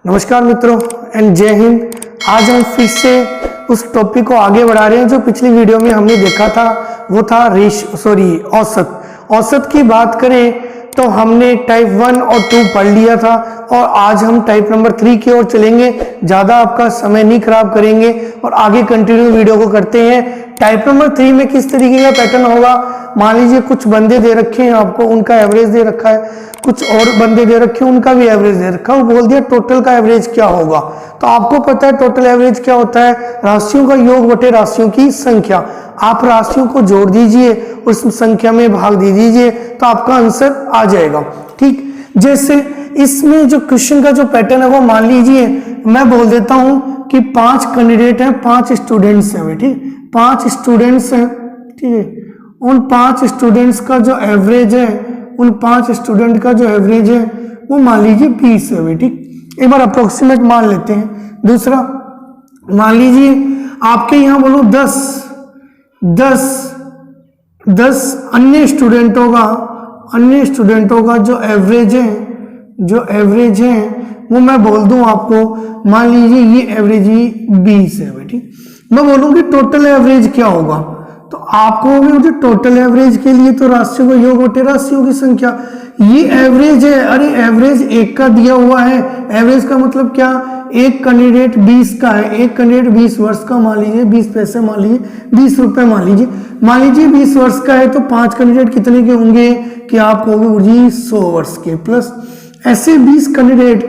नमस्कार मित्रों एंड जय हिंद। आज हम फिर से उस टॉपिक को आगे बढ़ा रहे हैं जो पिछली वीडियो में हमने देखा था, वो था औसत की बात करें तो हमने टाइप 1 और 2 पढ़ लिया था और आज हम टाइप नंबर 3 की ओर चलेंगे। ज़्यादा आपका समय नहीं खराब करेंगे और आगे कंटिन्यू वीडियो को करते हैं। टाइप नंबर 3 में किस तरीके का पैटर्न होगा, मान लीजिए कुछ बंदे दे रखे हैं आपको, उनका एवरेज दे रखा है, कुछ और बंदे दे रखे हैं उनका भी एवरेज दे रखा है, वो बोल दिया टोटल का एवरेज क्या होगा। तो आपको पता है टोटल एवरेज क्या होता है, राशियों का योग बटे राशियों की संख्या। आप राशियों को जोड़ दीजिए और उस संख्या में भाग दे दीजिए तो आपका आंसर आ जाएगा। ठीक, जैसे इसमें जो क्वेश्चन का जो पैटर्न है वो मान लीजिए मैं बोल देता हूं कि 5 कैंडिडेट हैं, 5 स्टूडेंट्स हैं। ठीक, 5 स्टूडेंट्स हैं। ठीक है, उन 5 स्टूडेंट्स का जो एवरेज है, उन 5 स्टूडेंट का जो एवरेज है वो मान लीजिए 20 है। ठीक, एक बार अप्रोक्सीमेट मान लेते हैं। दूसरा मान लीजिए आपके यहाँ बोलो 10 अन्य स्टूडेंटों का जो एवरेज है वो मैं बोल दूं आपको, मान लीजिए ये एवरेज ही 20 है। ठीक, मैं बोलूंगी टोटल एवरेज क्या होगा, तो आपको मुझे टोटल एवरेज के लिए तो राशियों का योग बटे राशियों की संख्या, ये एवरेज है। अरे एवरेज 1 का दिया हुआ है, एवरेज का मतलब क्या, एक कैंडिडेट 20 का है, एक कैंडिडेट 20 वर्ष का, मान लीजिए 20 पैसे, मान लीजिए 20 रुपए, मान लीजिए 20 वर्ष का है तो 5 कैंडिडेट कितने के होंगे कि आप कहोगे जी 100 वर्ष के, प्लस ऐसे 20 कैंडिडेट,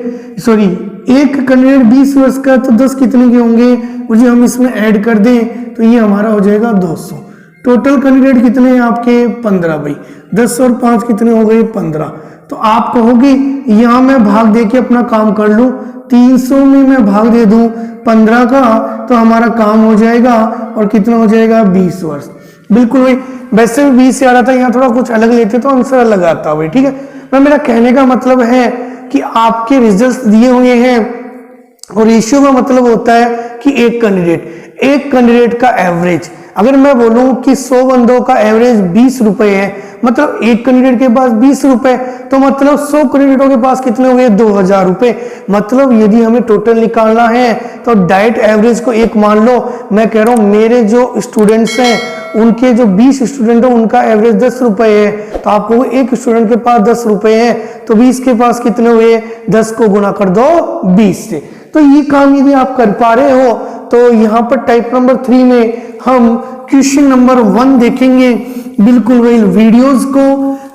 सॉरी एक कैंडिडेट 20 वर्ष का तो 10 कितने के होंगे मुझे हम इसमें ऐड कर दें तो ये हमारा हो जाएगा 200। टोटल कैंडिडेट कितने हैं आपके 15 भाई, 10 और 5 कितने हो गए 15। तो आप कहोगे यहां मैं भाग दे के अपना काम कर लूं, 300 में मैं भाग दे दूं 15 का तो हमारा काम हो जाएगा और कितना हो जाएगा 20 वर्ष। बिल्कुल भाई, वैसे भी 20 से आ रहा था, यहाँ थोड़ा कुछ अलग लेते तो आंसर अलग आता भाई। ठीक है, मैं मेरा कहने का मतलब है कि आपके रिजल्ट दिए हुए हैं और रेशियो का मतलब होता है कि एक कैंडिडेट का एवरेज, अगर मैं बोलूं कि 100 बंदों का एवरेज 20 रुपए है, मतलब एक कैंडिडेट के पास 20 रुपए, तो मतलब 100 कैंडिडेटों के पास कितने हुए 2000 रुपए। मतलब यदि हमें टोटल निकालना है तो डायरेक्ट एवरेज को 1 मान लो। मैं कह रहा हूं मेरे जो स्टूडेंट्स हैं उनके जो 20 स्टूडेंट है उनका एवरेज 10 रुपए है, तो आपको एक स्टूडेंट के पास 10 रुपए है तो 20 के पास कितने हुए, 10 को गुना कर दो 20 से। तो ये काम यदि आप कर पा रहे हो तो यहाँ पर टाइप नंबर 3 में हम क्वेश्चन नंबर 1 देखेंगे। बिल्कुल वही, वीडियोस को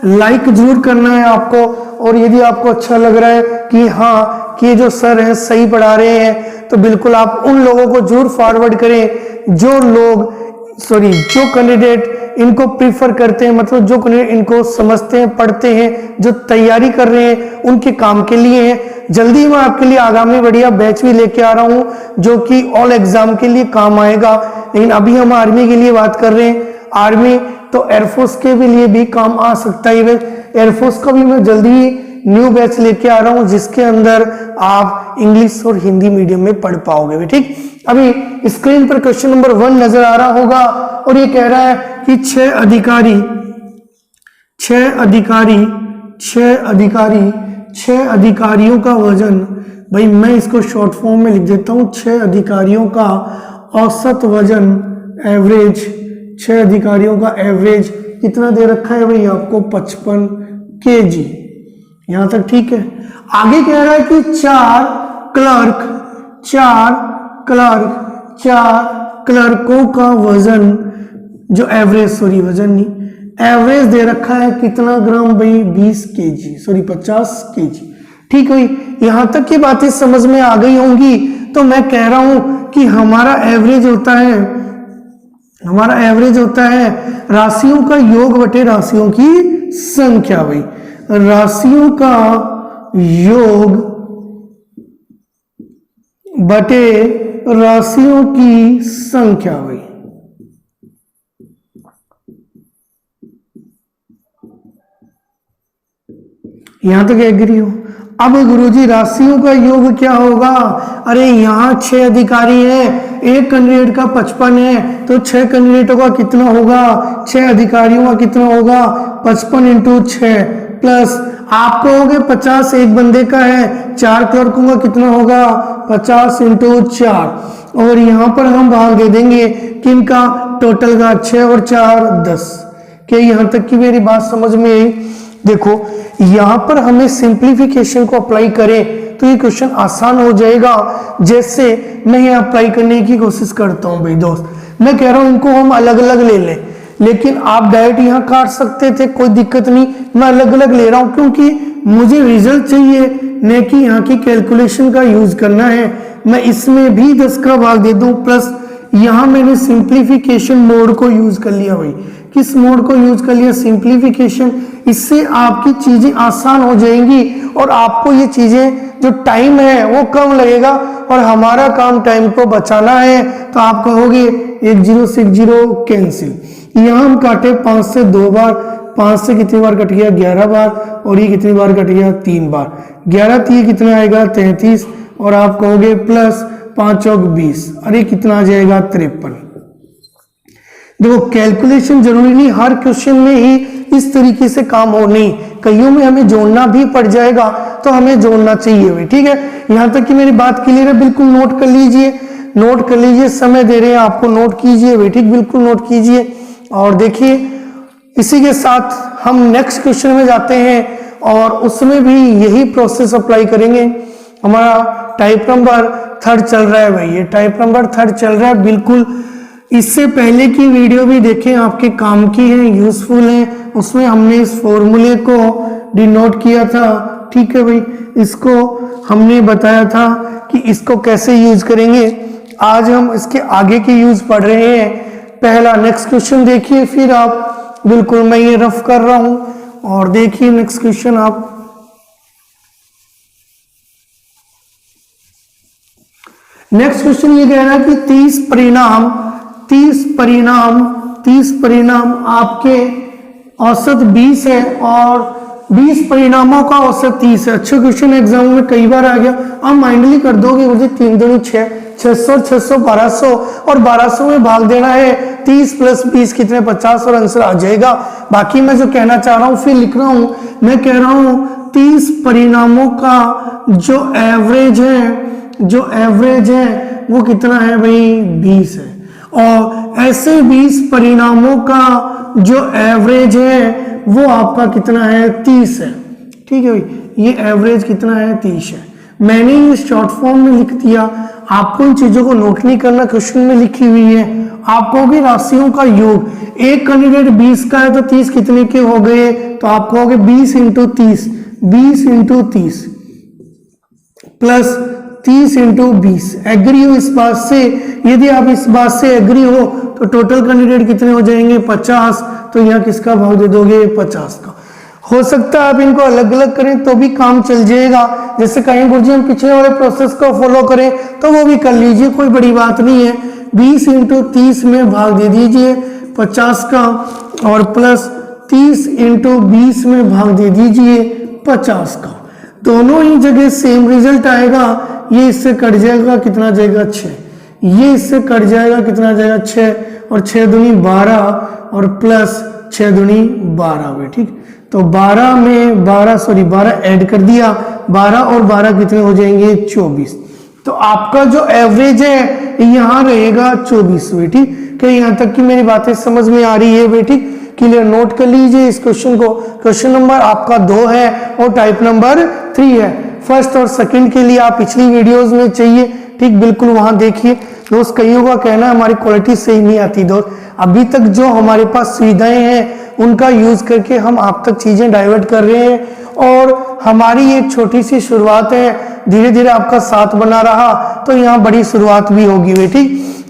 लाइक जरूर करना है आपको, और यदि आपको अच्छा लग रहा है कि हाँ कि जो सर हैं सही पढ़ा रहे हैं तो बिल्कुल आप उन लोगों को जरूर फॉरवर्ड करें जो कैंडिडेट इनको प्रीफर करते हैं, मतलब जो कैंडिडेट इनको समझते हैं, पढ़ते हैं, जो तैयारी कर रहे हैं उनके काम के लिए है। जल्दी मैं आपके लिए आगामी बढ़िया बैच भी लेके आ रहा हूं जो कि ऑल एग्जाम के लिए काम आएगा। लेकिन अभी हम आर्मी के लिए बात कर रहे हैं, आर्मी तो एयरफोर्स के भी लिए भी काम आ सकता है। एयरफोर्स का भी मैं जल्दी न्यू बैच लेके आ रहा हूं जिसके अंदर आप इंग्लिश और हिंदी मीडियम में पढ़ पाओगे। ठीक, अभी स्क्रीन पर क्वेश्चन नंबर 1 नजर आ रहा होगा और ये कह रहा है कि 6 अधिकारियों का वजन, भाई मैं इसको शॉर्ट फॉर्म में लिख देता हूं, 6 अधिकारियों का औसत वजन एवरेज, 6 अधिकारियों का एवरेज कितना दे रखा है भाई आपको 55 kg। यहां तक ठीक है। आगे कह रहा है कि 4 क्लर्कों का वजन, जो एवरेज दे रखा है कितना ग्राम भाई 50 kg। ठीक है, यहां तक की बातें समझ में आ गई होंगी। तो मैं कह रहा हूं कि हमारा एवरेज होता है राशियों का योग बटे राशियों की संख्या। भाई राशियों का योग बटे राशियों की संख्या। भाई यहां तक एग्री हो। अब गुरुजी राशियों का योग क्या होगा, अरे यहाँ 6 अधिकारी हैं, एक कैंडिडेट का 55 है तो 6 कैंडिडेटों का कितना होगा, 6 अधिकारियों का कितना होगा 55 × 6 प्लस आप कहोगे 50 एक बंदे का है, 4 क्लर्कों का कितना होगा 50 इंटू 4, और यहाँ पर हम भाग दे देंगे किनका, टोटल का 6 और 4 10। क्या यहाँ तक की मेरी बात समझ में आई? देखो यहाँ पर हमें सिंप्लीफिकेशन को अप्लाई करें तो ये क्वेश्चन आसान हो जाएगा। जैसे मैं ये अप्लाई करने की कोशिश करता हूँ भाई दोस्त, मैं कह रहा हूँ इनको हम अलग अलग ले लें, लेकिन आप डायरेक्ट यहाँ काट सकते थे, कोई दिक्कत नहीं, मैं अलग अलग ले रहा हूँ क्योंकि मुझे रिजल्ट चाहिए, न कि यहाँ की कैलकुलेशन का यूज करना है। मैं इसमें भी 10 का भाग दे दूं, प्लस यहाँ मैंने सिंप्लीफिकेशन मोड को यूज कर लिया भाई। किस मोड को यूज कर लिया, सिंप्लीफिकेशन। इससे आपकी चीजें आसान हो जाएंगी और आपको ये चीजें जो टाइम है वो कम लगेगा, और हमारा काम टाइम को बचाना है। तो आप कहोगे 1060 कैंसिल, यहाँ हम काटे 5 से 2 बार, 5 से कितनी बार कट गया 11 बार, और ये कितनी बार कट गया 3 बार, 11 3 कितना आएगा 33, और आप कहोगे प्लस 5 चौक 20, अरे कितना आ जाएगा 53। देखो कैलकुलेशन जरूरी नहीं हर क्वेश्चन में ही इस तरीके से काम हो, नहीं, कईयों में हमें जोड़ना भी पड़ जाएगा तो हमें जोड़ना चाहिए भाई, ठीक है। यहां तक कि मेरी बात क्लियर है, बिल्कुल नोट कर लीजिए, नोट कर लीजिए, समय दे रहे हैं आपको, नोट कीजिए भाई, ठीक, बिल्कुल नोट कीजिए। और देखिए इसी के साथ हम नेक्स्ट क्वेश्चन में जाते हैं और उसमें भी यही प्रोसेस अप्लाई करेंगे। हमारा टाइप नंबर 3 चल रहा है भाई, ये टाइप नंबर 3 चल रहा है। बिल्कुल इससे पहले की वीडियो भी देखें, आपके काम की है, यूजफुल है, उसमें हमने इस फॉर्मूले को डिनोट किया था, ठीक है भाई। इसको हमने बताया था कि इसको कैसे यूज करेंगे। आज हम इसके आगे के यूज पढ़ रहे हैं। पहला नेक्स्ट क्वेश्चन देखिए, फिर आप, बिल्कुल मैं ये रफ कर रहा हूं और देखिए नेक्स्ट क्वेश्चन आप। नेक्स्ट क्वेश्चन ये कह रहा है कि 30 परिणाम आपके औसत 20 है और 20 परिणामों का औसत 30 है। अच्छा क्वेश्चन एग्जाम में कई बार आ गया, आप माइंडली कर दोगे, मुझे 3 दूनी 6, 600 600 1200 और 1200 में भाग देना है, 30 प्लस 20 कितने 50 और आंसर आ जाएगा। बाकी मैं जो कहना चाह रहा हूं फिर लिख रहा हूं, मैं कह रहा हूं 30 परिणामों का जो एवरेज है वो कितना है भाई 20 है, और ऐसे 20 परिणामों का जो एवरेज है वो आपका कितना है 30 है, ठीक है भाई। ये एवरेज कितना है 30 है। मैंने ये शॉर्ट फॉर्म में लिख दिया, आपको इन चीजों को नोट नहीं करना, क्वेश्चन में लिखी हुई है। आप कहोगे राशियों का योग, एक कैंडिडेट 20 का है तो 30 कितने के हो गए, तो आप कहोगे 20 इंटू 30 प्लस 30 इंटू 20। एग्री हो इस बात से? यदि आप इस बात से एग्री हो तो टोटल कैंडिडेट कितने हो जाएंगे 50, तो यहाँ किसका भाग दे दोगे 50 का। हो सकता है आप इनको अलग अलग करें तो भी काम चल जाएगा, जैसे कहीं गुरुजी हम पिछले वाले प्रोसेस को फॉलो करें तो वो भी कर लीजिए, कोई बड़ी बात नहीं है। 20 इंटू 30 में भाग दे दीजिए 50 का, और प्लस 30 इंटू 20 में भाग दे दीजिए 50 का। दोनों ही जगह सेम रिजल्ट आएगा। ये इससे कट जाएगा, कितना जाएगा 6, ये इससे कट जाएगा, कितना जाएगा 6, और 6 दूनी 12 और प्लस 6 दूनी 12 हुए, ठीक। तो 12 में 12 ऐड कर दिया, 12 और 12 कितने हो जाएंगे 24। तो आपका जो एवरेज है यहाँ रहेगा 24 हुए, ठीक। क्या यहाँ तक की मेरी बातें समझ में आ रही है बेटी? क्लियर, नोट कर लीजिए इस क्वेश्चन को। क्वेश्चन नंबर आपका 2 है और टाइप नंबर 3 है। फर्स्ट और सेकंड के लिए आप पिछली वीडियोस में चाहिए, ठीक, बिल्कुल वहां देखिए। दोस्त कईयों का कहना है हमारी क्वालिटी सही नहीं आती। दोस्त अभी तक जो हमारे पास सुविधाएं हैं उनका यूज करके हम आप तक चीजें डाइवर्ट कर रहे हैं, और हमारी एक छोटी सी शुरुआत है, धीरे धीरे आपका साथ बना रहा तो यहाँ बड़ी शुरुआत भी होगी बेटी।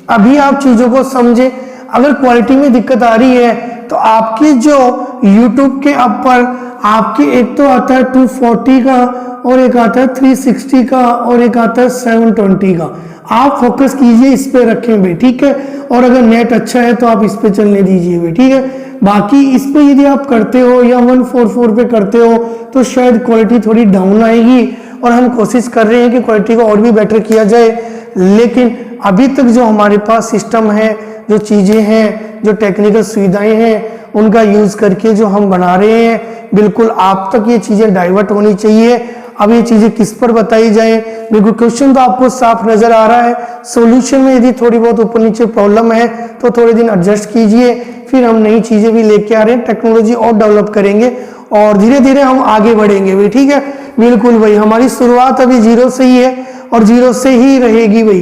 अभी आप चीजों को समझे। अगर क्वालिटी में दिक्कत आ रही है तो आपकी जो YouTube के ऊपर आपके एक तो आता है 240 का, और एक आता है 360 का, और एक आता है 720 का। आप फोकस कीजिए, इस पे रखें भाई, ठीक है। और अगर नेट अच्छा है तो आप इस पे चलने दीजिए भाई, ठीक है। बाकी इस पे यदि आप करते हो या 144 पे करते हो तो शायद क्वालिटी थोड़ी डाउन आएगी, और हम कोशिश कर रहे हैं कि क्वालिटी को और भी बेटर किया जाए। लेकिन अभी तक जो हमारे पास सिस्टम है, जो चीजें हैं, जो टेक्निकल सुविधाएं हैं, उनका यूज करके जो हम बना रहे हैं, बिल्कुल आप तक ये चीजें डाइवर्ट होनी चाहिए। अब ये चीजें किस पर बताई जाए, बिल्कुल क्वेश्चन तो आपको साफ नजर आ रहा है, सॉल्यूशन में यदि थोड़ी बहुत ऊपर नीचे प्रॉब्लम है तो थोड़े दिन एडजस्ट कीजिए, फिर हम नई चीजें भी लेके आ रहे हैं, टेक्नोलॉजी और डेवलप करेंगे और धीरे धीरे हम आगे बढ़ेंगे भाई, ठीक है। बिल्कुल भाई, हमारी शुरुआत अभी 0 से ही है और 0 से ही रहेगी भाई,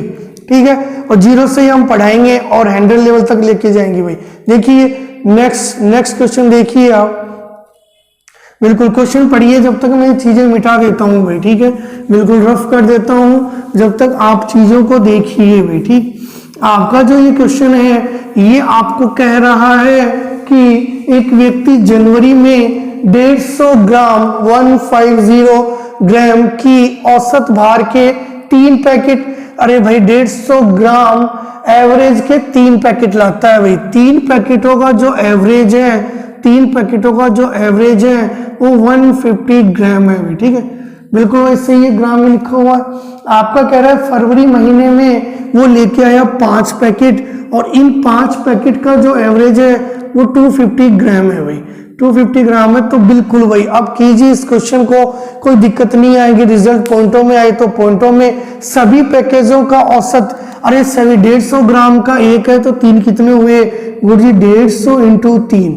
ठीक है, और 0 से ही हम पढ़ाएंगे और 100 लेवल तक लेके जाएंगे भाई। देखिए नेक्स्ट क्वेश्चन देखिए आप, बिल्कुल क्वेश्चन पढ़िए जब तक मैं चीजें मिटा देता हूं भाई, ठीक है, बिल्कुल रफ कर देता हूं जब तक आप चीजों को देखिए भाई, ठीक। आपका जो ये क्वेश्चन है ये आपको कह रहा है कि एक व्यक्ति जनवरी में 150 ग्राम 150 ग्राम की औसत भार के 3 पैकेट, अरे भाई 150 ग्राम एवरेज के 3 पैकेट लाता है भाई। 3 पैकेटों का जो एवरेज है, 3 पैकेटों का जो एवरेज है वो 150 ग्राम है भाई, ठीक है, बिल्कुल वैसे ये ग्राम में लिखा हुआ है। आपका कह रहा है फरवरी महीने में वो लेके आया 5 पैकेट और इन 5 पैकेट का जो एवरेज है वो 250 ग्राम है भाई, 250 ग्राम है। तो बिल्कुल भाई अब कीजिए इस क्वेश्चन को, कोई दिक्कत नहीं आएगी, रिजल्ट पॉइंटों में आए तो पॉइंटों में सभी पैकेजों का औसत, अरे सभी 150 ग्राम का एक है तो 3 कितने हुए गुरुजी, 150 इंटू 3,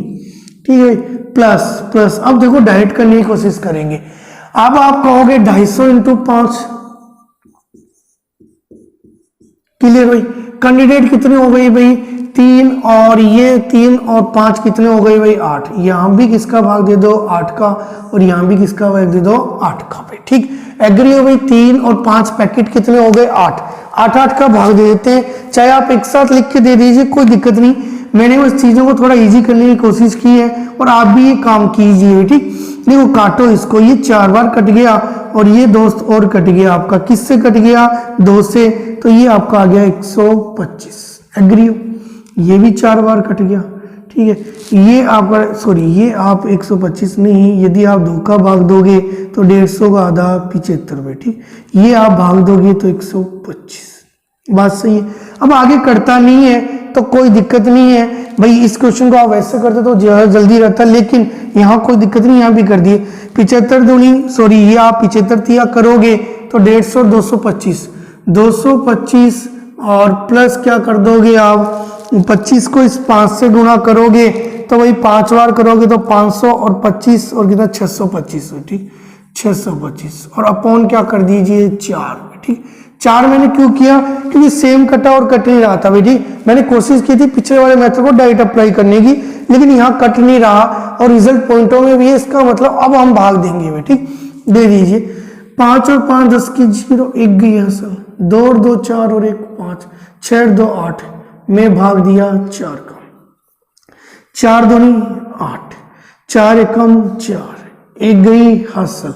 ठीक है, प्लस अब देखो डायरेक्ट करने की कोशिश करेंगे। अब आप कहोगे 250 इंटू 5, क्लियर भाई। कैंडिडेट कितने हो गई भाई, 3 और ये 3 और 5 कितने हो गए भाई, 8। यहां भी किसका भाग दे दो 8 का और यहां भी किसका भाग दे दो 8 का भाई, ठीक। एग्री हो भाई, 3 और 5 पैकेट कितने हो गए 8 का भाग दे देते हैं, चाहे आप एक साथ लिख के दे दीजिए कोई दिक्कत नहीं, मैंने बस चीजों को थोड़ा इजी करने की कोशिश की है और आप भी ये काम कीजिए, ठीक। देखो काटो इसको, ये 4 बार कट गया और ये दोस्त और कट गया आपका, किससे कट गया 2 से, तो ये आपका आ गया 125। एग्री हो, ये भी 4 बार कट गया, ठीक है। ये आपका सॉरी ये आप 125 नहीं, यदि आप 2 का भाग दोगे तो 150 का आधा 75 में, ठीक। ये आप भाग दोगे तो 125, बात सही है। अब आगे करता नहीं है तो कोई दिक्कत नहीं है भाई, इस क्वेश्चन को आप वैसे करते तो जल्दी रहता, लेकिन यहाँ कोई दिक्कत नहीं, यहाँ भी कर दिए 75 दूनी सॉरी ये आप 75 तिया करोगे तो 150 225 और प्लस क्या कर दोगे आप 25 को इस 5 से गुणा करोगे तो भाई 5 बार करोगे तो 500 और 25 और कितना 625, ठीक, 625 और अपॉन क्या कर दीजिए 4, ठीक। 4 मैंने क्यों किया, क्योंकि सेम कटा और कट नहीं रहा था भाई, ठीक। मैंने कोशिश की थी पिछले वाले मेथड को डायरेक्ट अप्लाई करने की, लेकिन यहाँ कट नहीं रहा और रिजल्ट पॉइंटों में भी है, इसका मतलब अब हम भाग देंगे भाई, ठीक। दे दीजिए 5 और 5 10 की 0, 1 गई असल, 2 और 2 4 और 1 5, 6 और 2 8 में भाग दिया 4 का, 4 दूनी 8, 4 एकम 4, 1 गई हासिल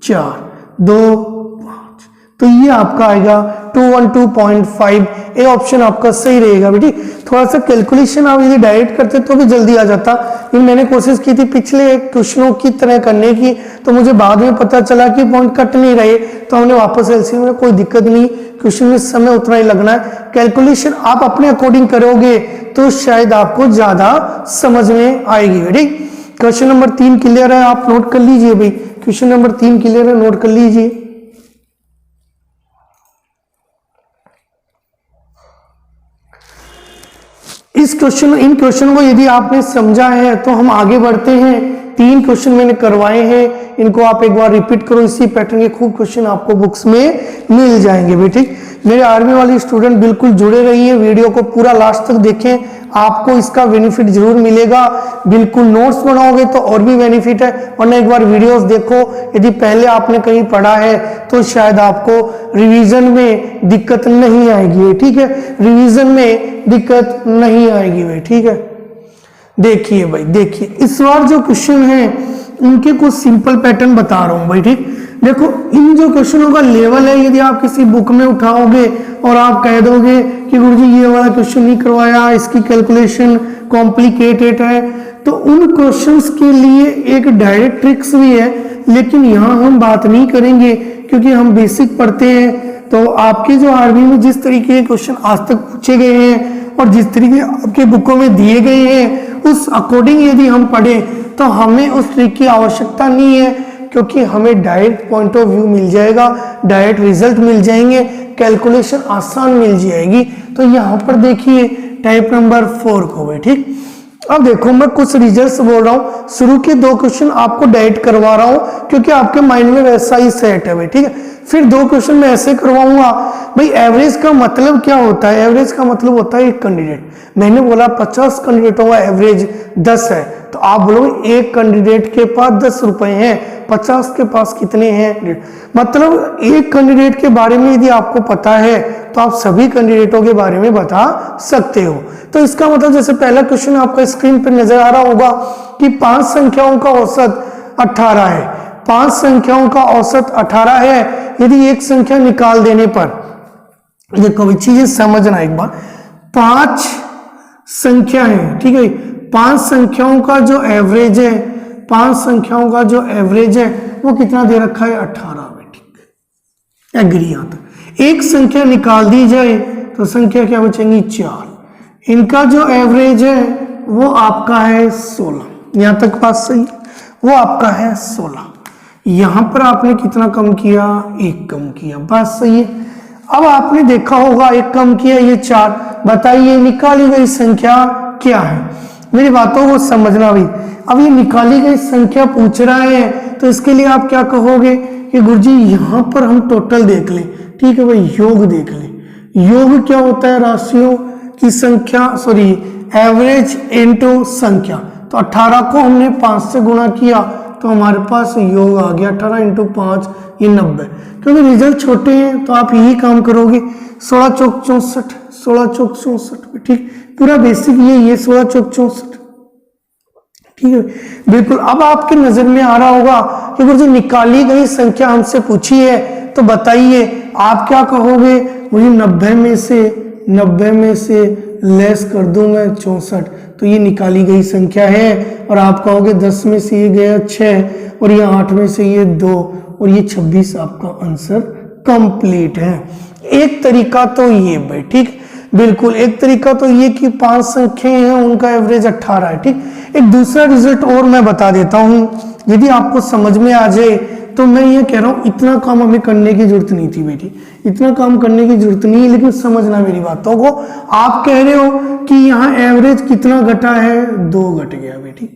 4 2 5, तो ये आपका आएगा 212.5, ए ऑप्शन आपका सही रहेगा बेटी। थोड़ा सा कैलकुलेशन आप यदि डायरेक्ट करते तो भी जल्दी आ जाता, लेकिन मैंने कोशिश की थी पिछले क्वेश्चनों की तरह करने की, तो मुझे बाद में पता चला कि पॉइंट कट नहीं रहे, तो हमने वापस एलसीएम में, कोई दिक्कत नहीं, क्वेश्चन में समय उतना ही लगना है, कैलकुलेशन आप अपने अकॉर्डिंग करोगे तो शायद आपको ज्यादा समझ में आएगी बेटी। क्वेश्चन नंबर 3 क्लियर है, आप नोट कर लीजिए भाई, क्वेश्चन नंबर 3 क्लियर है, नोट कर लीजिए। इन क्वेश्चन को यदि आपने समझा है तो हम आगे बढ़ते हैं। 3 क्वेश्चन मैंने करवाए हैं, इनको आप एक बार रिपीट करो, इसी पैटर्न के खूब क्वेश्चन आपको बुक्स में मिल जाएंगे बेटी। मेरे आर्मी वाले स्टूडेंट बिल्कुल जुड़े रहिए, वीडियो को पूरा लास्ट तक देखें, आपको इसका बेनिफिट जरूर मिलेगा। बिल्कुल नोट्स बनाओगे तो और भी बेनिफिट है, वरना एक बार वीडियोस देखो, यदि पहले आपने कहीं पढ़ा है तो शायद आपको रिवीजन में दिक्कत नहीं आएगी, ठीक है, रिवीजन में दिक्कत नहीं आएगी भाई, ठीक है। देखिए भाई, देखिए इस बार जो क्वेश्चन है उनके कुछ सिंपल पैटर्न बता रहा हूं भाई, ठीक। देखो इन जो क्वेश्चनों का लेवल है, यदि आप किसी बुक में उठाओगे और आप कह दोगे कि गुरुजी ये वाला क्वेश्चन नहीं करवाया, इसकी कैलकुलेशन कॉम्प्लिकेटेड है, तो उन क्वेश्चंस के लिए एक डायरेक्ट ट्रिक्स भी है, लेकिन यहाँ हम बात नहीं करेंगे क्योंकि हम बेसिक पढ़ते हैं। तो आपके जो आर्मी में जिस तरीके के क्वेश्चन आज तक पूछे गए हैं और जिस तरीके आपके बुकों में दिए गए हैं उस अकॉर्डिंग यदि हम पढ़े तो हमें उस ट्रिक की आवश्यकता नहीं है, क्योंकि हमें डायरेक्ट पॉइंट ऑफ व्यू मिल जाएगा, डायरेक्ट रिजल्ट मिल जाएंगे, कैलकुलेशन आसान मिल जाएगी। तो यहाँ पर देखिए टाइप नंबर 4 को भी ठीक। अब देखो मैं कुछ रिजल्ट्स बोल रहा हूँ, शुरू के 2 क्वेश्चन आपको डायरेक्ट करवा रहा हूँ क्योंकि आपके माइंड में वैसा ही सेट है भाई, ठीक है। फिर 2 क्वेश्चन मैं ऐसे करवाऊंगा भाई। एवरेज का मतलब क्या होता है? एवरेज का मतलब होता है एक कैंडिडेट। मैंने बोला 50 कैंडिडेटों का एवरेज 10 है, तो आप बोलोगे एक कैंडिडेट के पास 10 रुपए हैं, 50 के पास कितने हैं? मतलब एक कैंडिडेट के बारे में यदि आपको पता है तो आप सभी कैंडिडेटों के बारे में बता सकते हो। तो इसका मतलब जैसे पहला क्वेश्चन आपका स्क्रीन पर नजर आ रहा होगा कि 5 संख्याओं का औसत 18 है। 5 संख्याओं का औसत 18 है। यदि एक संख्या निकाल देने पर, देखो चीजें समझना एक बार, 5 संख्या है, ठीक है। 5 संख्याओं का जो एवरेज है, 5 संख्याओं का जो एवरेज है वो कितना दे रखा है? 18 में, ठीक है। एग्री यहाँ तक। एक संख्या निकाल दी जाए तो संख्या क्या बचेंगी? 4। इनका जो एवरेज है वो आपका है 16। यहाँ तक बात सही है, वो आपका है 16। यहां पर आपने कितना कम किया? 1 कम किया, बात सही है। अब आपने देखा होगा 1 कम किया, ये 4। बताइए निकाली गई संख्या क्या है? मेरी बातों को समझना भाई। अब ये निकाली गई संख्या पूछ रहा है तो इसके लिए आप क्या कहोगे कि गुरुजी यहां पर हम टोटल देख लें, ठीक है भाई, योग देख लें। योग क्या होता है? राशियों की संख्या, सॉरी एवरेज इनटू संख्या। तो 18 को हमने 5 से गुणा किया तो हमारे पास योग आ गया 18 इंटू 5 ये 90। क्योंकि रिजल्ट छोटे हैं तो आप यही काम करोगे। 16 चौक 64, 16 चौक 64, ठीक। पूरा बेसिक ये 16 चौक 64, ठीक है बिल्कुल। अब आपके नजर में आ रहा होगा कि अगर जो निकाली गई संख्या हमसे पूछी है तो बताइए आप क्या कहोगे? मुझे 90 में से लेस कर दूं मैं 64, तो ये निकाली गई संख्या है। और आप कहोगे 10 में से ये गया 6 और ये 8 में से ये 2 और ये 26 आपका आंसर कंप्लीट है। एक तरीका तो ये भाई, ठीक बिल्कुल। एक तरीका तो ये कि 5 संख्याएं हैं उनका एवरेज 18 है, ठीक। एक दूसरा रिजल्ट और मैं बता देता हूं, यदि आपको समझ में आ जाए तो मैं ये कह रहा हूं इतना काम हमें करने की जरूरत नहीं थी बेटी, इतना काम करने की जरूरत नहीं है। लेकिन समझना मेरी बातों को। आप कह रहे हो कि यहाँ एवरेज कितना घटा है? 2 घट गया बेटी।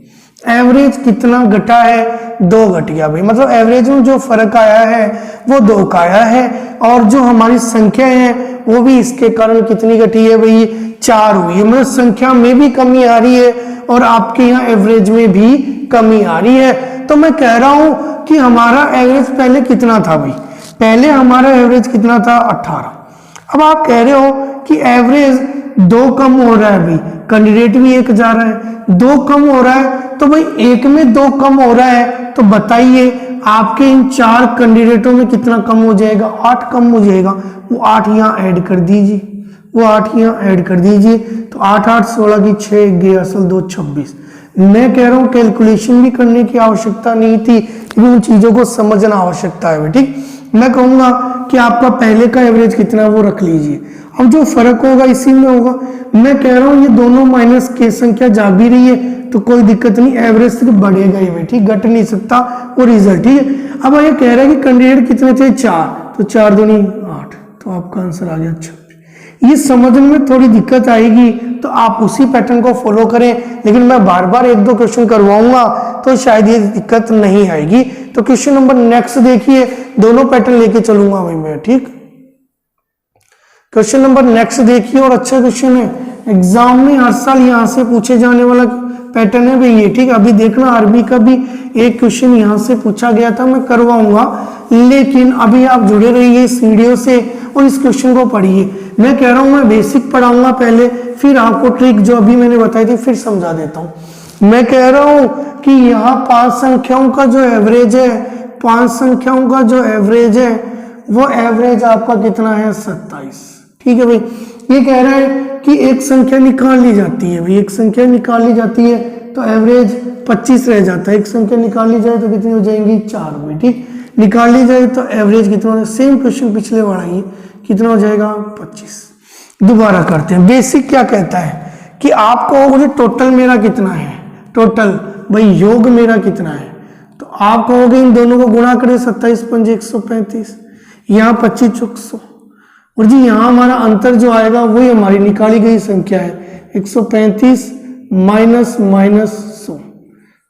एवरेज कितना घटा है? 2 घट गया भाई। मतलब एवरेज में जो फर्क आया है वो 2 का आया है। और जो हमारी संख्या है वो भी इसके कारण कितनी घटी है भाई? 4 हुई है। मतलब संख्या में भी कमी आ रही है और आपके यहाँ एवरेज में भी कमी आ रही है। तो मैं कह रहा हूं कि हमारा एवरेज पहले कितना था भाई? पहले हमारा एवरेज कितना था? 18। अब आप कह रहे हो कि एवरेज 2 कम हो रहा है भाई, कैंडिडेट भी 1 जा रहा है, 2 कम हो रहा है, तो भाई 1 में 2 कम हो रहा है, तो बताइए आपके इन 4 कैंडिडेटों में कितना कम हो जाएगा? 8 कम हो जाएगा। वो 8 यहाँ ऐड कर दीजिए, वो 8 यहाँ ऐड कर दीजिए। तो 8 8 16 की 6 गया असल 2 26। मैं कह रहा हूं कैलकुलेशन भी करने की आवश्यकता नहीं थी, लेकिन उन चीजों को समझना आवश्यकता है, ठीक। मैं कहूंगा कि आपका पहले का एवरेज कितना वो रख लीजिए। अब जो फर्क होगा इसी में होगा। मैं कह रहा हूं ये दोनों माइनस के संख्या जा भी रही है तो कोई दिक्कत नहीं, एवरेज सिर्फ बढ़ेगा ही, ठीक, घट नहीं सकता वो रिजल्ट, ठीक है। अब ये कह रहा है कि कैंडिडेट कितने थे? 4, तो 4 दूनी 8, तो आपका आंसर आ गया 26। ये समझने में थोड़ी दिक्कत आएगी तो आप उसी पैटर्न को फॉलो करें, लेकिन मैं बार बार 1-2 क्वेश्चन करवाऊंगा तो शायद ये दिक्कत नहीं आएगी। तो क्वेश्चन नंबर नेक्स्ट देखिए, दोनों पैटर्न लेके चलूंगा भाई मैं, ठीक। क्वेश्चन नंबर नेक्स्ट देखिए, और अच्छा क्वेश्चन है, एग्जाम में हर साल यहाँ से पूछे जाने वाला पैटर्न है भाई ये, ठीक। अभी देखना आरबी का भी एक क्वेश्चन यहाँ से पूछा गया था, मैं करवाऊंगा, लेकिन अभी आप जुड़े रहिए इस वीडियो से और इस क्वेश्चन को पढ़िए। मैं कह रहा हूं मैं बेसिक पढ़ाऊंगा पहले, फिर आपको ट्रिक जो अभी मैंने बताई थी फिर समझा देता हूं। मैं कह रहा हूं कि यहाँ 5 संख्याओं का जो एवरेज है, 5 संख्याओं का जो एवरेज है वो एवरेज आपका कितना है? 27, ठीक है भाई। ये कह रहा है कि एक संख्या निकाल ली जाती है भाई, एक संख्या निकाल ली जाती है तो एवरेज 25 रह जाता है। एक संख्या निकाल ली जाए तो कितनी हो जाएंगी? 4 भाई, ठीक। निकाल ली जाए तो एवरेज कितना हो? सेम क्वेश्चन पिछले वाला ही, कितना हो जाएगा? 25। दोबारा करते हैं। बेसिक क्या कहता है कि आप कहोगे टोटल मेरा कितना है, टोटल भाई योग मेरा कितना है, तो आप कहोगे इन दोनों को गुणा करें 27 पंजे 135, यहाँ 25 चौक 100, और जी यहाँ हमारा अंतर जो आएगा वही हमारी निकाली गई संख्या है 135 माइनस 100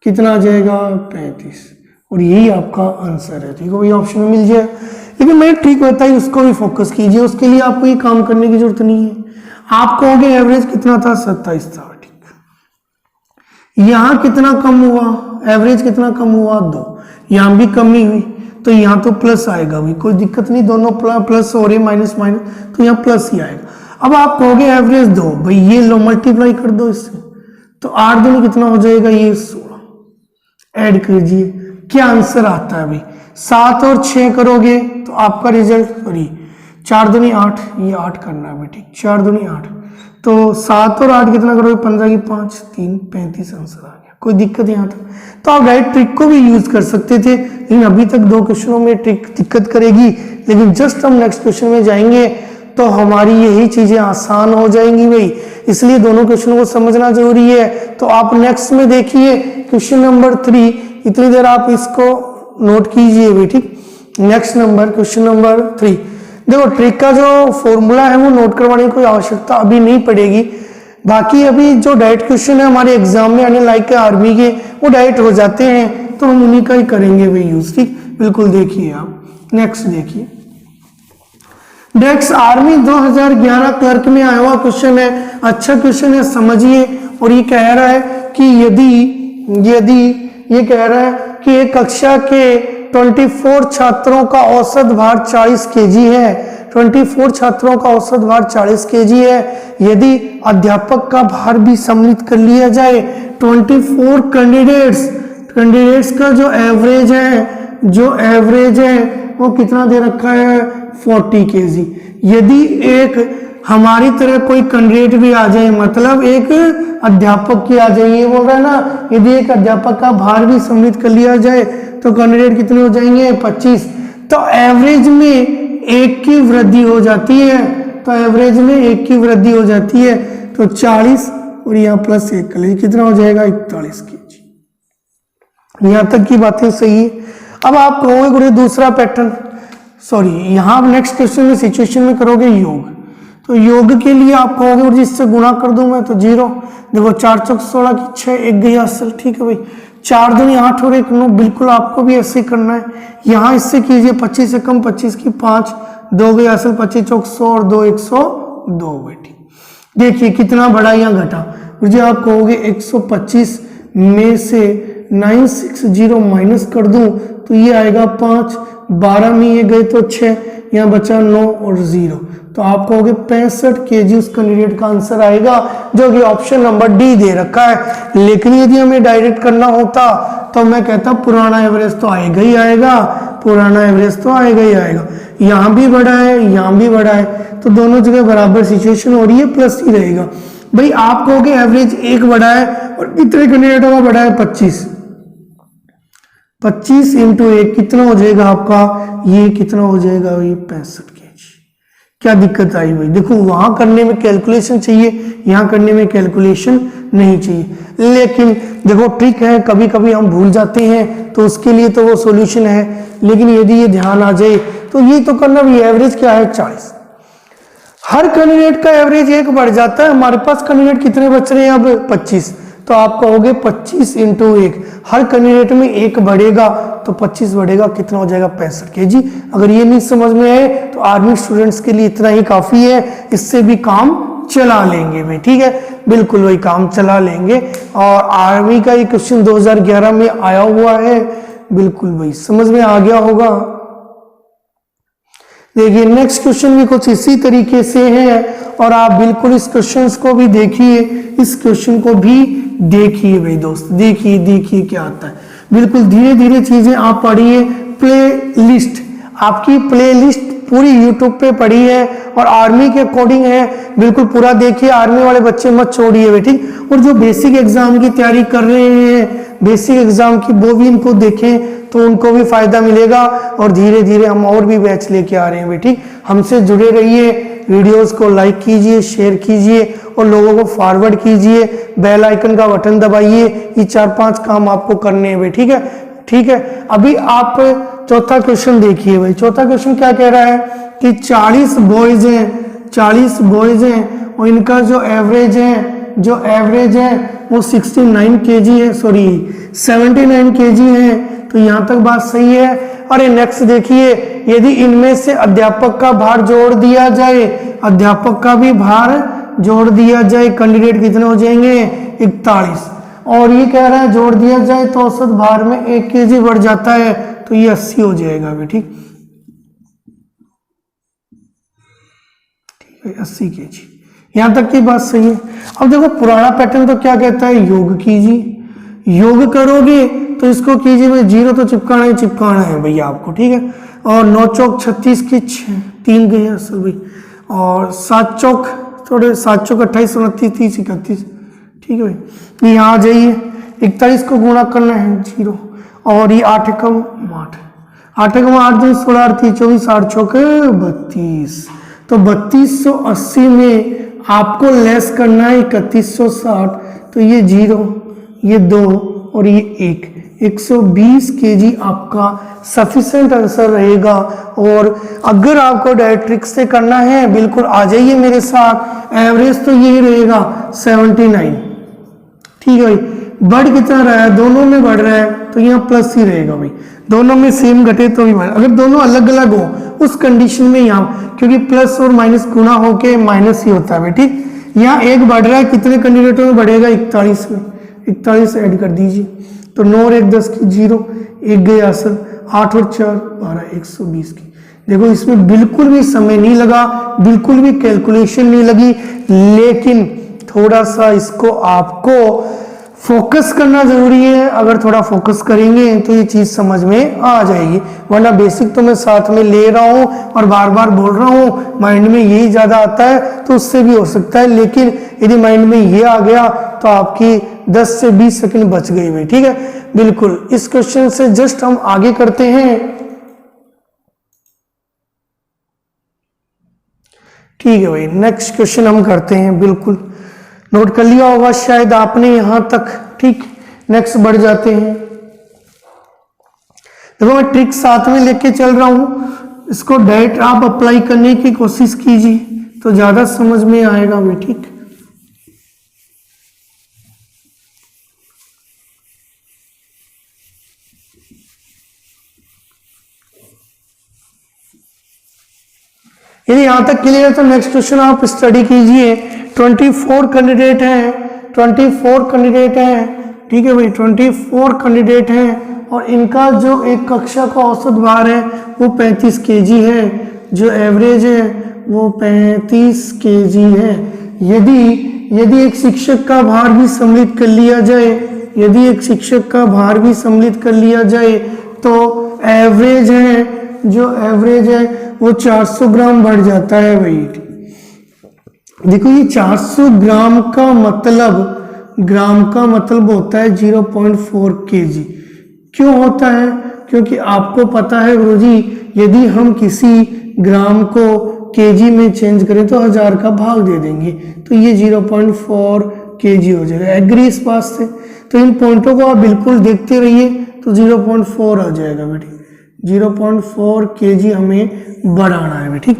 कितना आ जाएगा 35, और यही आपका आंसर है। ठीक है, वही ऑप्शन में मिल जाए। लेकिन मैं ठीक होता है उसको भी फोकस कीजिए, उसके लिए आपको ये काम करने की जरूरत नहीं है। आप कहोगे एवरेज कितना था 27 था, ठीक। यहाँ कितना कम हुआ, एवरेज कितना कम हुआ 2, यहाँ भी कमी हुई तो यहाँ तो प्लस आएगा भी, कोई दिक्कत नहीं, दोनों प्लस हो रहे माइनस माइनस तो यहाँ प्लस ही आएगा। अब आप कहोगे एवरेज 2, भाई ये लो मल्टीप्लाई कर दो इससे, तो 8 दूनी कितना हो जाएगा ये 16, ऐड कीजिए क्या आंसर आता है भाई, 7 और 6 करोगे तो आपका रिजल्ट, सॉरी 4 दूनी 8, ये 8 करना है ठीक, 4 दूनी 8, तो 7 और 8 कितना करोगे 15 की 5 3 35 आंसर आ गया, कोई दिक्कत यहाँ तक। तो आप राइट ट्रिक को भी यूज कर सकते थे, लेकिन अभी तक 2 क्वेश्चनों में ट्रिक दिक्कत करेगी, लेकिन जस्ट हम नेक्स्ट क्वेश्चन में जाएंगे तो हमारी यही चीजें आसान हो जाएंगी भाई, इसलिए दोनों क्वेश्चनों को समझना जरूरी है। तो आप नेक्स्ट में देखिए क्वेश्चन नंबर 3, इतनी देर आप इसको नोट कीजिए भाई, ठीक। नेक्स्ट नंबर क्वेश्चन नंबर 3, देखो ट्रिक का जो फॉर्मूला है वो नोट करवाने की कोई आवश्यकता अभी नहीं पड़ेगी, बाकी अभी जो डायरेक्ट क्वेश्चन है हमारे एग्जाम में आने लायक है आर्मी के, वो डायरेक्ट हो जाते हैं, तो हम उन्हीं का ही करेंगे भाई यूज, ठीक। बिल्कुल देखिए आप नेक्स्ट देखिए, डेक्स आर्मी 2011 क्लर्क में आया हुआ क्वेश्चन है, अच्छा क्वेश्चन है समझिए। और ये कह रहा है कि यदि ये कह रहा है कि एक कक्षा के 24 छात्रों का औसत भार 40 केजी है, 24 छात्रों का औसत भार 40 केजी है, यदि अध्यापक का भार भी सम्मिलित कर लिया जाए, 24 कैंडिडेट्स का जो एवरेज है वो कितना दे रखा है 40 केजी। यदि एक हमारी तरह कोई कैंडिडेट भी आ जाए, मतलब एक अध्यापक की आ जाए, ये बोल रहा है ना, यदि एक अध्यापक का भार भी सम्मिलित कर लिया जाए तो कैंडिडेट कितने हो जाएंगे 25, तो एवरेज में 1 की वृद्धि हो जाती है, तो एवरेज में 1 की वृद्धि हो जाती है, तो 40 और यहाँ प्लस 1 कर लीजिए कितना हो जाएगा 41 केजी। यहाँ तक की बातें सही है। अब आप कहोगे दूसरा पैटर्न, सॉरी यहाँ नेक्स्ट क्वेश्चन में सिचुएशन में करोगे योग, तो योग के लिए आप कहोगे और जिससे गुणा कर दूं मैं तो 0, देखो 4 चौक 16 की 6, 1 गई असल, ठीक है भाई, 4 दूनी 8 और 1 9, बिल्कुल आपको भी ऐसे करना है। यहाँ इससे कीजिए 25 से कम 25 की 5, 2 गई असल, 25 चौक 100 और 2 102 बेटी। देखिए कितना बड़ा यहाँ घटा, मुझे आप कहोगे 125 में से 960 माइनस कर दूं तो ये आएगा 5, 12 में ये गए तो 6, यहाँ बचा 9 और 0, तो आप कहोगे 65 केजी उस कैंडिडेट का आंसर आएगा, जो कि ऑप्शन नंबर डी दे रखा है। लेकिन यदि हमें डायरेक्ट करना होता तो मैं कहता पुराना एवरेज तो आएगा ही आएगा, पुराना एवरेज तो आएगा ही आएगा, यहाँ भी बड़ा है यहाँ भी बड़ा है, तो दोनों जगह बराबर सिचुएशन हो रही है, प्लस ही रहेगा भाई। आप कहोगे एवरेज 1 बड़ा है और कितने कैंडिडेटों का बड़ा है 25 इंटू 1 कितना हो जाएगा आपका, ये कितना हो जाएगा ये 65 केजी। क्या दिक्कत आई भाई, देखो वहां करने में कैलकुलेशन चाहिए, यहाँ करने में कैलकुलेशन नहीं चाहिए। लेकिन देखो ट्रिक है, कभी कभी हम भूल जाते हैं तो उसके लिए तो वो सॉल्यूशन है, लेकिन यदि ये ध्यान आ जाए तो ये तो करना भी, एवरेज क्या है 40, हर कैंडिडेट का एवरेज 1 बढ़ जाता है, हमारे पास कैंडिडेट कितने बच रहे हैं अब 25, तो आप कहोगे 25 इंटू 1, हर कैंडिडेट में 1 बढ़ेगा तो 25 बढ़ेगा, कितना हो जाएगा 65 केजी। अगर ये नहीं समझ में आए तो आर्मी स्टूडेंट्स के लिए इतना ही काफी है, इससे भी काम चला लेंगे भाई, ठीक है, बिल्कुल वही काम चला लेंगे। और आर्मी का ये क्वेश्चन 2011 में आया हुआ है, बिल्कुल भाई समझ में आ गया होगा। देखिए नेक्स्ट क्वेश्चन भी कुछ इसी तरीके से है, और आप बिल्कुल इस क्वेश्चन को भी देखिए, इस क्वेश्चन को भी देखिए भाई दोस्त, देखिए क्या आता है, बिल्कुल धीरे धीरे चीजें आप पढ़िए। प्ले लिस्ट, आपकी प्ले लिस्ट पूरी यूट्यूब पे पड़ी है और आर्मी के अकॉर्डिंग है, बिल्कुल पूरा देखिए, आर्मी वाले बच्चे मत छोड़िए भाई, ठीक। और जो बेसिक एग्जाम की तैयारी कर रहे हैं, बेसिक एग्जाम की, वो भी इनको देखें तो उनको भी फायदा मिलेगा। और धीरे धीरे हम और भी बैच लेके आ रहे हैं भाई, ठीक। हमसे जुड़े रहिए, वीडियोस को लाइक कीजिए, शेयर कीजिए और लोगों को फॉरवर्ड कीजिए, बेल आइकन का बटन दबाइए। ये 4-5 काम आपको करने हैं भाई, ठीक है, ठीक है। अभी आप चौथा क्वेश्चन देखिए भाई। चौथा क्वेश्चन क्या कह रहा है कि 40 बॉयज हैं, 40 बॉयज हैं और इनका जो एवरेज है वो 69 केजी है, सॉरी 79 केजी है। तो यहां तक बात सही है। अरे नेक्स्ट देखिए, यदि इनमें से अध्यापक का भार जोड़ दिया जाए, अध्यापक का भी भार जोड़ दिया जाए, कैंडिडेट कितने हो जाएंगे? 41। और ये कह रहा है जोड़ दिया जाए तो औसत भार में 1 केजी बढ़ जाता है, तो ये 80 हो जाएगा भी, ठीक है, 80 केजी। यहां तक की बात सही है। अब देखो पुराना पैटर्न तो क्या कहता है, योग कीजिए, योग करोगे तो इसको कीजिए भाई, 0 तो चिपकाना है भैया आपको, ठीक है। और 9 चौक 36 की 3 गई है असल भाई, और 7 चौक 28 29 30 31, ठीक है भाई। यहाँ आ जाइए, 41 को गुणा करना है 0, और ये 8 एकम 8, 8 एकम 8 दिन 16 38 24 8 चौक 32। तो 3280 में आपको लेस करना है 3160, तो ये 0, ये 2 और ये 1, 120 केजी आपका सफिशिएंट आंसर रहेगा। और अगर आपको डायरेक्ट्रिक्स से करना है, बिल्कुल आ जाइए मेरे साथ, एवरेज तो यही रहेगा 79, ठीक है भाई। बढ़ कितना रहा है, दोनों में बढ़ रहा है तो यहाँ प्लस ही रहेगा भाई, दोनों में सेम घटे तो भी बढ़, अगर दोनों अलग अलग हो उस कंडीशन में यहाँ, क्योंकि प्लस और माइनस गुना होके माइनस ही होता है भाई, ठीक। यहाँ एक बढ़ रहा है, कितने कैंडिडेटों में बढ़ेगा? 41 में, 41 ऐड कर दीजिए, तो 9 और 1 10 की 0, 1 गए आंसर, 8 और 4 12 120 की। देखो इसमें बिल्कुल भी समय नहीं लगा, बिल्कुल भी कैलकुलेशन नहीं लगी, लेकिन थोड़ा सा इसको आपको फोकस करना जरूरी है। अगर थोड़ा फोकस करेंगे तो ये चीज समझ में आ जाएगी, वरना बेसिक तो मैं साथ में ले रहा हूं और बार बार बोल रहा हूं, माइंड में यही ज्यादा आता है तो उससे भी हो सकता है। लेकिन यदि माइंड में ये आ गया तो आपकी 10 से 20 सेकंड बच गई भाई, ठीक है। बिल्कुल इस क्वेश्चन से जस्ट हम आगे करते हैं, ठीक है भाई। नेक्स्ट क्वेश्चन हम करते हैं, बिल्कुल नोट कर लिया होगा शायद आपने यहां तक, ठीक। नेक्स्ट बढ़ जाते हैं। देखो मैं ट्रिक साथ में लेके चल रहा हूं, इसको डायरेक्ट आप अप्लाई करने की कोशिश कीजिए तो ज्यादा समझ में आएगा भाई, ठीक। यदि यहां तक क्लियर है तो नेक्स्ट क्वेश्चन आप स्टडी कीजिए। 24 कैंडिडेट हैं, 24 कैंडिडेट हैं, ठीक है भाई, 24 कैंडिडेट हैं और इनका जो एक कक्षा का औसत भार है वो 35 केजी है, जो एवरेज है वो 35 केजी है। यदि एक शिक्षक का भार भी सम्मिलित कर लिया जाए, यदि एक शिक्षक का भार भी सम्मिलित कर लिया जाए तो एवरेज है, जो एवरेज है वो 400 ग्राम बढ़ जाता है भाई। देखो ये 400 ग्राम का मतलब होता है 0.4 केजी। क्यों होता है? क्योंकि आपको पता है गुरुजी, यदि हम किसी ग्राम को केजी में चेंज करें तो 1000 का भाग दे देंगे, तो ये 0.4 केजी हो जाएगा। एग्री इस बात से? तो इन पॉइंटों को आप बिल्कुल देखते रहिए, तो 0.4 आ जाएगा बेटी, 0.4 केजी हमें बढ़ाना है बेटी।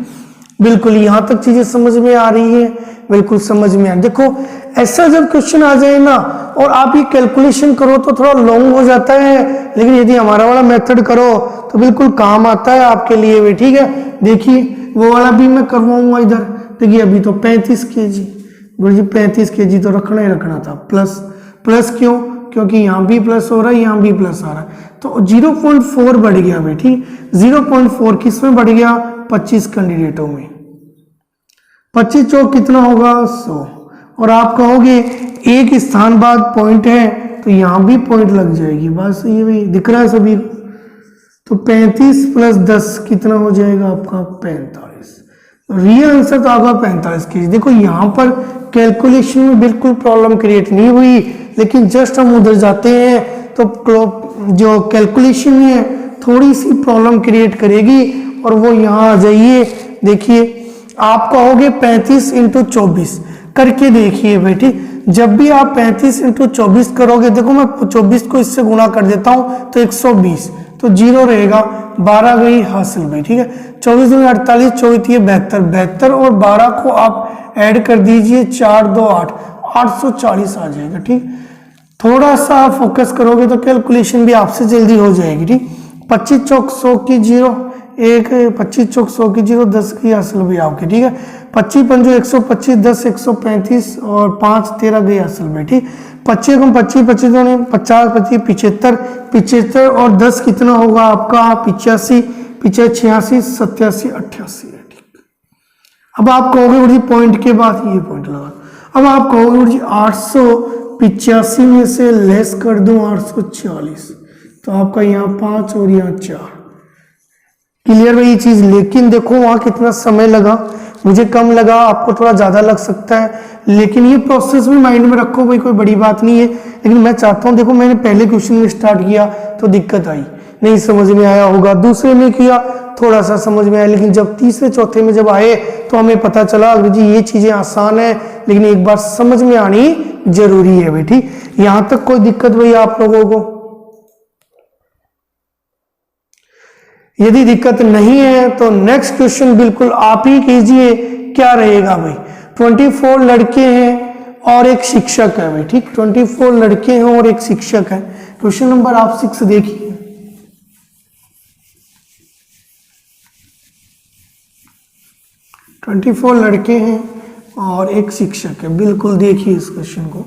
बिल्कुल यहाँ तक चीजें समझ में आ रही है? बिल्कुल समझ में आ। देखो ऐसा जब क्वेश्चन आ जाए ना और आप ये कैलकुलेशन करो तो थोड़ा लॉन्ग हो जाता है, लेकिन यदि हमारा वाला मेथड करो तो बिल्कुल काम आता है आपके लिए भी, ठीक है। देखिए वो वाला भी मैं करवाऊंगा इधर। देखिए अभी तो 35 केजी, गुरुजी 35 केजी तो रखना ही रखना था। प्लस क्यों? क्योंकि यहाँ भी प्लस हो रहा है, यहाँ भी प्लस आ रहा है, तो 0.4 बढ़ गया बेटी। 0.4 किस में बढ़ गया? 25 कैंडिडेटों में। 25 चौक कितना होगा? 100। और आप कहोगे एक स्थान बाद पॉइंट है तो यहाँ भी पॉइंट लग जाएगी, बस ये भी दिख रहा है सभी को। तो 35 प्लस 10 कितना हो जाएगा आपका 45। रियल आंसर तो आगा 45 के। देखो यहाँ पर कैलकुलेशन में बिल्कुल प्रॉब्लम क्रिएट नहीं हुई, लेकिन जस्ट हम उधर जाते हैं तो जो कैलकुलेशन है थोड़ी सी प्रॉब्लम क्रिएट करेगी और वो यहाँ आ जाइए। देखिए आप कहोगे 35 इंटू 24 करके देखिए बेटी। जब भी आप 35 इंटू 24 करोगे, देखो मैं 24 को इससे गुणा कर देता हूं तो 120, तो 0 रहेगा, 12 गई हासिल भाई। ठीक है, 24 दूनी 48, 24 72, 72 और 12 को आप ऐड कर दीजिए, 4 2 8, 840 आ जाएगा। ठीक, थोड़ा सा फोकस करोगे तो कैलकुलेशन भी आपसे जल्दी हो जाएगी। ठीक, 25 चौक 100 की 0, एक 25 चौक 100 की 0, 10 की हासिल भी आपकी। ठीक है, 25 पंजो 125, 10 135 और 5 13 गई हासिल में। ठीक, 25 कम 25 25 50 25 75 75 और 10 कितना होगा आपका 85 85 86 87 88। ठीक, अब आप कहोगे जी पॉइंट के बाद ये पॉइंट लगा, अब आप कहोगे जी 885 में से लेस कर दूं 840, तो आपका यहाँ 5 और यहाँ 4। क्लियर है ये चीज। लेकिन देखो वहां कितना समय लगा, मुझे कम लगा, आपको थोड़ा ज्यादा लग सकता है, लेकिन ये प्रोसेस भी माइंड में रखो भाई, कोई बड़ी बात नहीं है। लेकिन मैं चाहता हूं, देखो मैंने पहले क्वेश्चन में स्टार्ट किया तो दिक्कत आई, नहीं समझ में आया होगा, दूसरे में किया थोड़ा सा समझ में आया, लेकिन जब तीसरे चौथे में जब आए तो हमें पता चला जी ये चीजें आसान है, लेकिन एक बार समझ में आनी जरूरी है बेटी। यहां तक कोई दिक्कत भाई आप लोगों को? यदि दिक्कत नहीं है तो नेक्स्ट क्वेश्चन बिल्कुल आप ही कीजिए। क्या रहेगा भाई? 24 लड़के हैं और एक शिक्षक है भाई। ठीक, 24 लड़के हैं और एक शिक्षक है। क्वेश्चन नंबर आप 6 देखिए। ट्वेंटी 24 लड़के हैं और एक शिक्षक है। बिल्कुल देखिए इस क्वेश्चन को।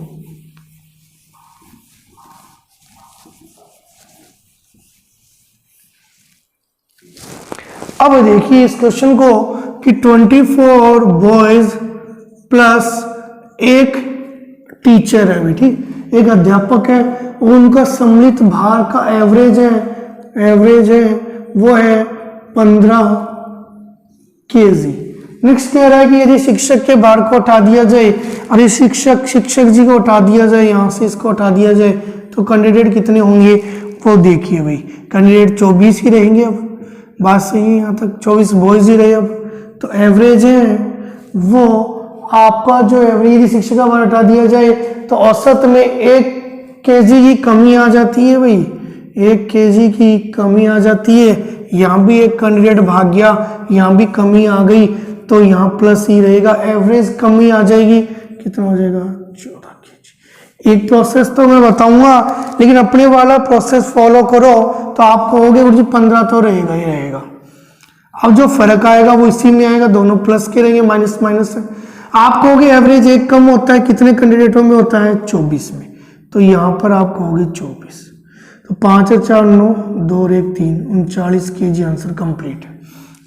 अब देखिए इस क्वेश्चन को कि 24 बॉयज प्लस एक टीचर है बेटी, एक अध्यापक है, उनका सम्मिलित भार का एवरेज है वो है 15 kg। नेक्स्ट कह रहा है कि यदि शिक्षक के भार को हटा दिया जाए, अरे शिक्षक जी को हटा दिया जाए, यहां से इसको हटा दिया जाए, तो कैंडिडेट कितने होंगे वो देखिए भाई। कैंडिडेट 24 ही रहेंगे। अब बात सही है, यहाँ तक 24 बॉयज ही रहे। अब तो एवरेज है वो आपका जो एवरेज शिक्षक का भार हटा दिया जाए तो औसत में 1 kg की कमी आ जाती है भाई, 1 kg की कमी आ जाती है। यहाँ भी एक कैंडिडेट भाग गया, यहाँ भी कमी आ गई, तो यहाँ प्लस ही रहेगा, एवरेज कमी आ जाएगी। कितना हो जाएगा? 14 kg। एक प्रोसेस तो मैं बताऊंगा, लेकिन अपने वाला प्रोसेस फॉलो करो तो आप कहोगे जी 15 तो रहेगा ही रहेगा। अब जो फर्क आएगा वो इसी में आएगा, दोनों प्लस के रहेंगे, माइनस माइनस है। आप कहोगे एवरेज एक कम होता है, कितने कैंडिडेटों में होता है? 24 में, तो यहाँ पर आप कहोगे 24, तो 5 और 4 9, 2 और 1 3, 39 kg आंसर कंप्लीट है।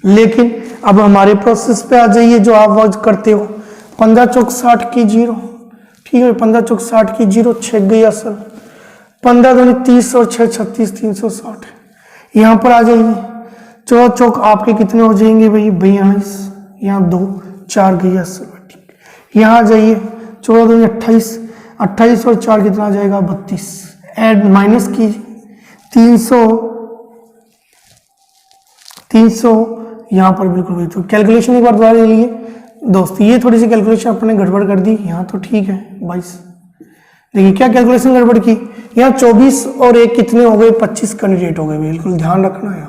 लेकिन अब हमारे प्रोसेस पे आ जाइए जो आप वर्क करते हो। 15 चौक 60 की 0, ठीक है, 15 चौक 60 की 0, 6 गई असल, 15 दूनी 30 और 6 36, 360 है। यहाँ पर आ जाइए, 14 चौक आपके कितने हो जाएंगे भाई? 42, यहाँ 2 4 गई असल, ठीक। यहाँ आ जाइए, 14 दूनी 28, 28 और 4 कितना आ जाएगा? 32, ऐड माइनस की 300 यहाँ पर बिल्कुल भी। तो कैलकुलेशन एक बार दोबारा ले लिए दोस्त, ये थोड़ी सी कैलकुलेशन अपने गड़बड़ कर दी। यहाँ तो ठीक है 22, देखिए क्या कैलकुलेशन गड़बड़ की। यहाँ 24 और 1 कितने हो गए? 25 कैंडिडेट हो गए। बिल्कुल ध्यान रखना है,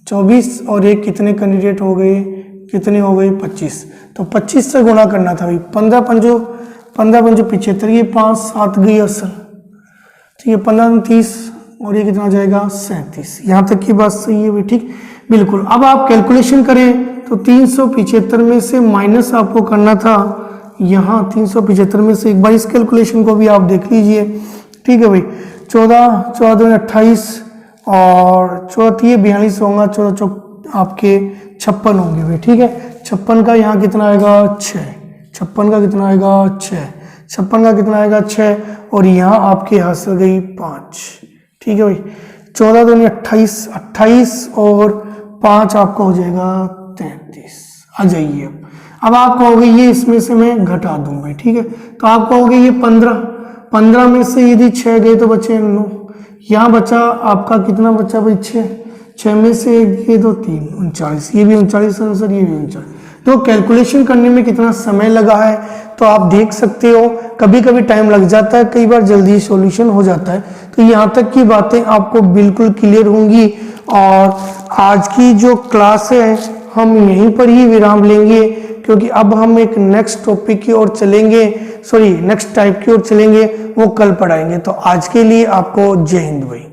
24 और 1 कितने कैंडिडेट हो गए? कितने हो गए? 25। तो 25 से गुणा करना था भाई। 15 पंजो 75, ये 5 7 गई असल, ठीक है, 15 30 और ये कितना जाएगा? 37। यहाँ तक की बात सही है भाई, ठीक, बिल्कुल। अब आप कैलकुलेशन करें तो 375 में से माइनस आपको करना था यहाँ 375 में से एक बार इस कैलकुलेशन को भी आप देख लीजिए, ठीक है भाई। 14 14 28 और 14 42 होगा, 14 चौक आपके 56 होंगे भाई, ठीक है। 56 का यहाँ कितना आएगा? 6, 56 का कितना आएगा? 6, 56 का कितना आएगा? 6, और यहाँ आपके हासिल गई 5, ठीक है भाई। 14 दूनी 28, 28 और 5 आपका हो जाएगा 33। आ जाइए अब आप कहोगे ये इसमें से मैं घटा दूं भाई, ठीक है। तो आप कहोगे ये 15, 15 में से यदि 6 गए तो बचे 9, यहाँ बचा आपका कितना बचा भाई 6, 6 में से ये दो 3, 39, ये भी 39 आंसर, ये भी 39। तो कैलकुलेशन करने में कितना समय लगा है तो आप देख सकते हो, कभी कभी टाइम लग जाता है, कई बार जल्दी सॉल्यूशन हो जाता है। तो यहाँ तक की बातें आपको बिल्कुल क्लियर होंगी और आज की जो क्लास है हम यहीं पर ही विराम लेंगे, क्योंकि अब हम एक नेक्स्ट टॉपिक की ओर चलेंगे, नेक्स्ट टाइप की ओर चलेंगे, वो कल पढ़ाएंगे। तो आज के लिए आपको जय हिंद भाई।